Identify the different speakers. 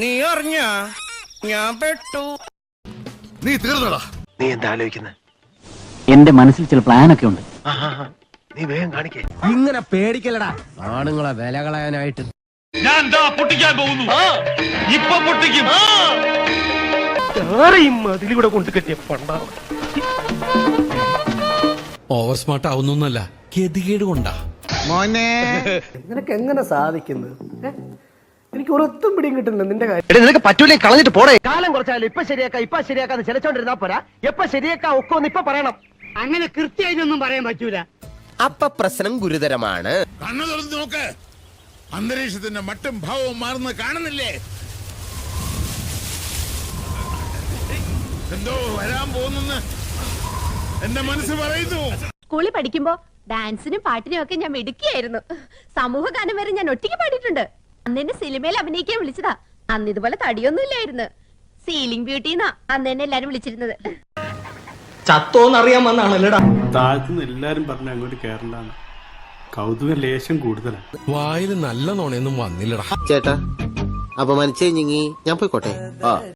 Speaker 1: നീ അറിഞ്ഞ ഞാൻ പെട്ടു.
Speaker 2: നീ തീർന്നടാ.
Speaker 3: നീ എന്താ ആലോചിക്കുന്നത്?
Speaker 4: എന്റെ മനസ്സിൽ ചില പ്ലാനൊക്കെ ഉണ്ട്.
Speaker 3: നീ വേഗം കാണിക്കേ.
Speaker 5: ഇങ്ങനെ പേടിക്കലടാ ആണുങ്ങളെ വില കളയാനായിട്ട്.
Speaker 2: ഞാൻ പൊട്ടിക്കാൻ പോകുന്നു. ഇപ്പൊ പൊട്ടിക്കും.
Speaker 3: അതിലൂടെ കൊണ്ടു കെട്ടിയ പണ്ടാ.
Speaker 6: ഓവർ സ്മാർട്ട് ആവുന്നല്ല, ഗതികേട് കൊണ്ടാ.
Speaker 7: നിനക്ക് എങ്ങനെ സാധിക്കുന്നത്? എനിക്ക് ഒരൊത്തും പിടിയും കിട്ടുന്നില്ല നിന്റെ കാര്യം.
Speaker 3: നിനക്ക് പറ്റൂലേ, കളഞ്ഞിട്ട് പോടേ. കാലം കുറച്ചാലും ഇപ്പൊ ശരിയാക്കാന്ന് ചിലച്ചോണ്ടിരുന്നാ പോരാ. എപ്പൊ ശരിയാക്കാ ഒക്കൊന്ന് ഇപ്പൊ പറയണം.
Speaker 7: അങ്ങനെ കൃത്യമായിട്ടൊന്നും പറയാൻ പറ്റൂല.
Speaker 5: അപ്പൊ പ്രശ്നം ഗുരുതരമാണ്.
Speaker 2: കണ്ണു തുറന്ന് നോക്ക്. അന്തരീക്ഷത്തിന്റെ മട്ടും ഭാവവും മാറുന്നത് കാണുന്നില്ലേ? എന്തോ വരാൻ പോകുന്നെന്ന് എന്റെ മനസ്സ് പറയുന്നു.
Speaker 8: സ്കൂളിൽ പഠിക്കുമ്പോ ഡാൻസിനും പാട്ടിനും ഒക്കെ ഞാൻ മിടുക്കിയായിരുന്നു. സമൂഹ ഗാനം വരെ ഞാൻ ഒറ്റയ്ക്ക് പാടിയിട്ടുണ്ട്. അന്ന് എന്നെ സിനിമയിൽ അഭിനയിക്കാൻ വിളിച്ചതാ. അന്ന് ഇതുപോലെ തടിയൊന്നും ഇല്ലായിരുന്നു. സീലിംഗ് ബ്യൂട്ടിന്നാ അന്ന് എന്നെ എല്ലാരും വിളിച്ചിരുന്നത്.
Speaker 9: ചത്തോന്നറിയാൻ വന്നാണല്ലേടാ.
Speaker 10: താഴ്ത്തുനിന്ന് എല്ലാരും പറഞ്ഞ അങ്ങോട്ട് കേറണ്ടാണ്. കൗതുക ലേശം കൂടുതലാണ്.
Speaker 6: വായിൽ നല്ല നോണയൊന്നും വന്നില്ലടാ.
Speaker 5: ചേട്ടാ അപമാനിച്ചേ ഞാൻ പോയിക്കോട്ടെ.